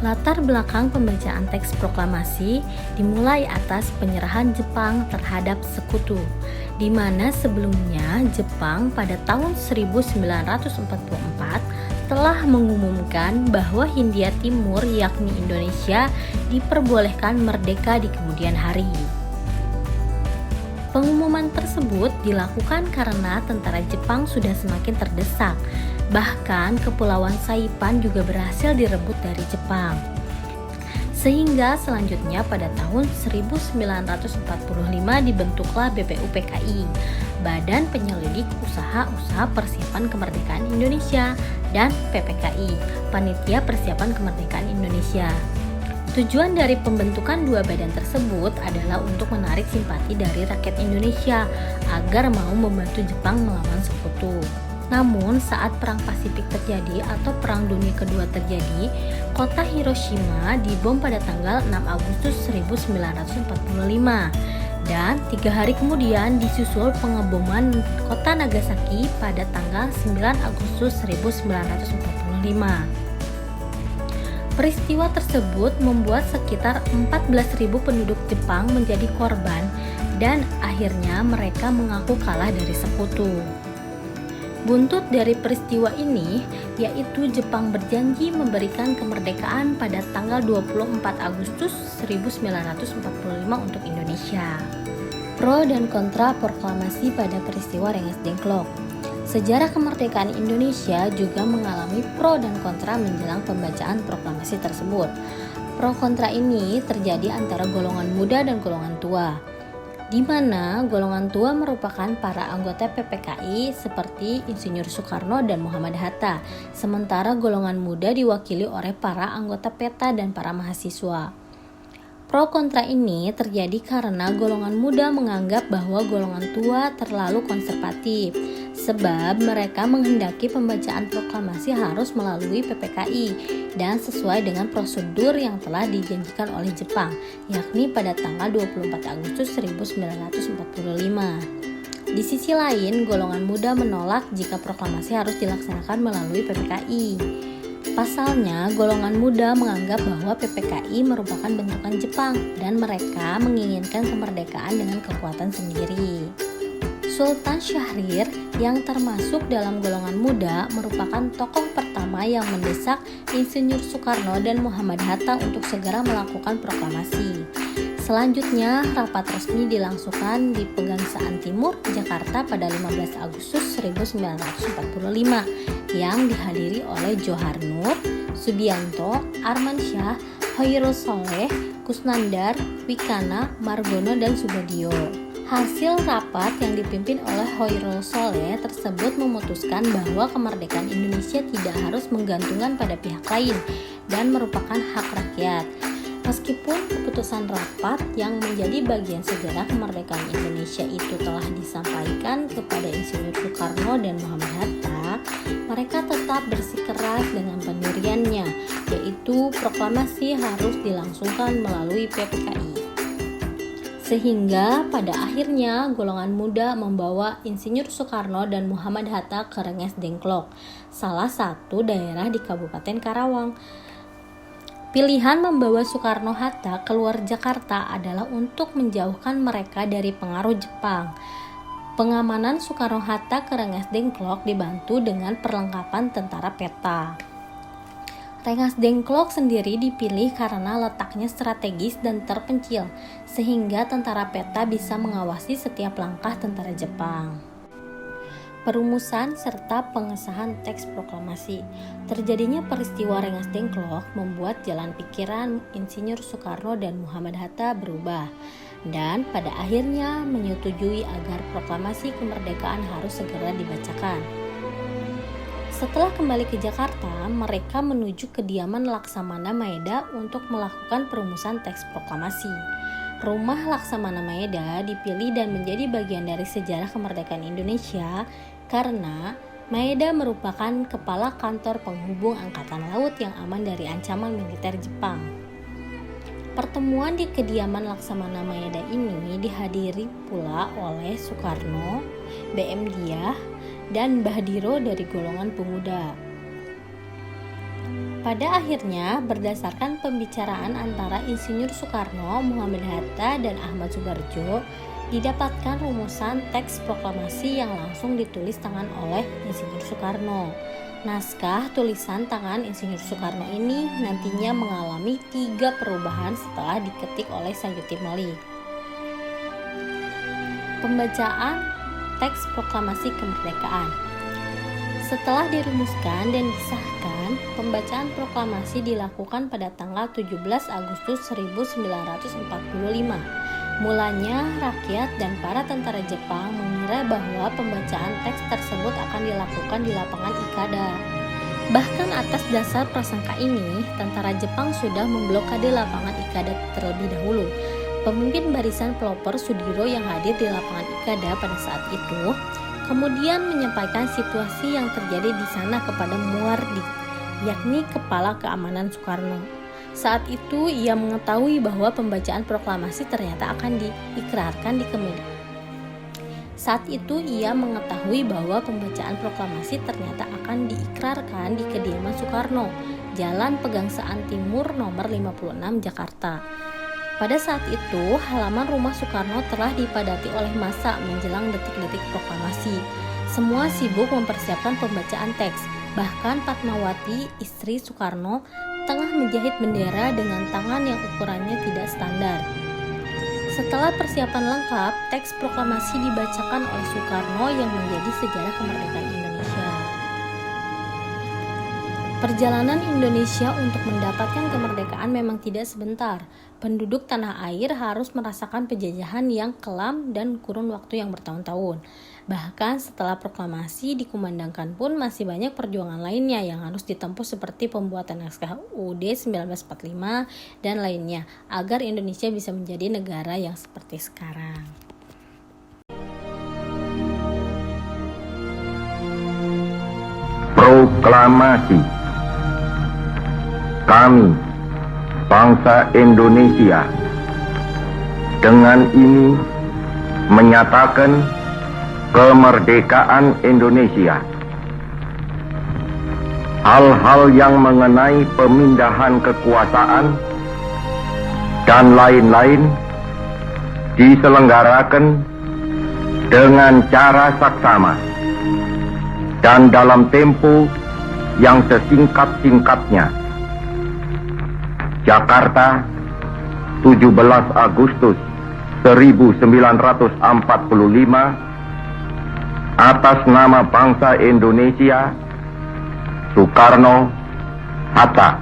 Latar belakang pembacaan teks proklamasi dimulai atas penyerahan Jepang terhadap sekutu, di mana sebelumnya Jepang pada tahun 1944 telah mengumumkan bahwa Hindia Timur yakni Indonesia diperbolehkan merdeka di kemudian hari. Pengumuman tersebut dilakukan karena tentara Jepang sudah semakin terdesak. Bahkan Kepulauan Saipan juga berhasil direbut dari Jepang. Sehingga selanjutnya pada tahun 1945 dibentuklah BPUPKI, Badan Penyelidik Usaha-Usaha Persiapan Kemerdekaan Indonesia, dan PPKI, Panitia Persiapan Kemerdekaan Indonesia. Tujuan dari pembentukan dua badan tersebut adalah untuk menarik simpati dari rakyat Indonesia agar mau membantu Jepang melawan sekutu. Namun saat Perang Pasifik terjadi atau Perang Dunia Kedua terjadi, kota Hiroshima dibom pada tanggal 6 Agustus 1945 dan 3 hari kemudian disusul pengeboman kota Nagasaki pada tanggal 9 Agustus 1945. Peristiwa tersebut membuat sekitar 14.000 penduduk Jepang menjadi korban dan akhirnya mereka mengaku kalah dari sekutu. Buntut dari peristiwa ini yaitu Jepang berjanji memberikan kemerdekaan pada tanggal 24 Agustus 1945 untuk Indonesia. Pro dan kontra proklamasi pada peristiwa Rengas Dengklok. Sejarah kemerdekaan Indonesia juga mengalami pro dan kontra menjelang pembacaan proklamasi tersebut. Pro kontra ini terjadi antara golongan muda dan golongan tua, di mana golongan tua merupakan para anggota PPKI seperti Insinyur Soekarno dan Muhammad Hatta, sementara golongan muda diwakili oleh para anggota PETA dan para mahasiswa. Pro kontra ini terjadi karena golongan muda menganggap bahwa golongan tua terlalu konservatif, sebab mereka menghendaki pembacaan proklamasi harus melalui PPKI dan sesuai dengan prosedur yang telah dijanjikan oleh Jepang, yakni pada tanggal 24 Agustus 1945. Di sisi lain, golongan muda menolak jika proklamasi harus dilaksanakan melalui PPKI. Pasalnya, golongan muda menganggap bahwa PPKI merupakan bentukan Jepang dan mereka menginginkan kemerdekaan dengan kekuatan sendiri. Sultan Syahrir yang termasuk dalam golongan muda merupakan tokoh pertama yang mendesak Insinyur Soekarno dan Muhammad Hatta untuk segera melakukan proklamasi. Selanjutnya, rapat resmi dilangsungkan di Pegangsaan Timur, Jakarta pada 15 Agustus 1945 yang dihadiri oleh Johar Nur, Subianto, Armansyah, Hoirul Soleh, Kusnandar, Wikana, Margono, dan Subadio. Hasil rapat yang dipimpin oleh Hoirul Soleh tersebut memutuskan bahwa kemerdekaan Indonesia tidak harus menggantungkan pada pihak lain dan merupakan hak rakyat. Meskipun keputusan rapat yang menjadi bagian sejarah kemerdekaan Indonesia itu telah disampaikan kepada Insinyur Soekarno dan Muhammad Hatta, mereka tetap bersikeras dengan pendiriannya, yaitu proklamasi harus dilangsungkan melalui PPKI. Sehingga pada akhirnya golongan muda membawa Insinyur Soekarno dan Muhammad Hatta ke Rengas Dengklok, salah satu daerah di Kabupaten Karawang. Pilihan membawa Soekarno-Hatta keluar Jakarta adalah untuk menjauhkan mereka dari pengaruh Jepang. Pengamanan Soekarno-Hatta ke Rengas Dengklok dibantu dengan perlengkapan tentara PETA. Rengas Dengklok sendiri dipilih karena letaknya strategis dan terpencil, sehingga tentara PETA bisa mengawasi setiap langkah tentara Jepang. Perumusan serta pengesahan teks proklamasi. Terjadinya peristiwa Rengas Dengklok membuat jalan pikiran Insinyur Soekarno dan Muhammad Hatta berubah dan pada akhirnya menyetujui agar proklamasi kemerdekaan harus segera dibacakan. Setelah kembali ke Jakarta, mereka menuju kediaman Laksamana Maeda untuk melakukan perumusan teks proklamasi. Rumah Laksamana Maeda dipilih dan menjadi bagian dari sejarah kemerdekaan Indonesia karena Maeda merupakan kepala kantor penghubung Angkatan Laut yang aman dari ancaman militer Jepang. Pertemuan di kediaman Laksamana Maeda ini dihadiri pula oleh Soekarno, BM Diah, dan Mbah Diro dari golongan pemuda. Pada akhirnya, berdasarkan pembicaraan antara Insinyur Soekarno, Muhammad Hatta, dan Ahmad Subarjo, didapatkan rumusan teks proklamasi yang langsung ditulis tangan oleh Insinyur Soekarno. Naskah tulisan tangan Insinyur Soekarno ini nantinya mengalami 3 perubahan setelah diketik oleh Sayuti Malik. Pembacaan teks proklamasi kemerdekaan. Setelah dirumuskan dan disahkan, pembacaan proklamasi dilakukan pada tanggal 17 Agustus 1945. Mulanya, rakyat dan para tentara Jepang mengira bahwa pembacaan teks tersebut akan dilakukan di lapangan Ikada. Bahkan atas dasar prasangka ini, tentara Jepang sudah memblokade lapangan Ikada terlebih dahulu. Pemimpin barisan pelopor Sudiro yang hadir di lapangan Ikada pada saat itu kemudian menyampaikan situasi yang terjadi di sana kepada Muwardi, yakni Kepala Keamanan Soekarno. Saat itu ia mengetahui bahwa pembacaan proklamasi ternyata akan diikrarkan di Kemendikbud. Saat itu ia mengetahui bahwa pembacaan proklamasi ternyata akan diikrarkan di kediaman Soekarno, Jalan Pegangsaan Timur nomor 56 Jakarta. Pada saat itu, halaman rumah Soekarno telah dipadati oleh massa menjelang detik-detik proklamasi. Semua sibuk mempersiapkan pembacaan teks. Bahkan Fatmawati, istri Soekarno, tengah menjahit bendera dengan tangan yang ukurannya tidak standar. Setelah persiapan lengkap, teks proklamasi dibacakan oleh Soekarno yang menjadi sejarah kemerdekaan Indonesia. Perjalanan Indonesia untuk mendapatkan kemerdekaan memang tidak sebentar. Penduduk tanah air harus merasakan penjajahan yang kelam dan kurun waktu yang bertahun-tahun. Bahkan setelah proklamasi dikumandangkan pun masih banyak perjuangan lainnya yang harus ditempuh seperti pembuatan naskah UUD 1945 dan lainnya agar Indonesia bisa menjadi negara yang seperti sekarang. Proklamasi. Kami, bangsa Indonesia, dengan ini menyatakan kemerdekaan Indonesia. Hal-hal yang mengenai pemindahan kekuasaan dan lain-lain diselenggarakan dengan cara saksama dan dalam tempo yang sesingkat-singkatnya. Jakarta, 17 Agustus 1945, atas nama bangsa Indonesia, Soekarno, Hatta.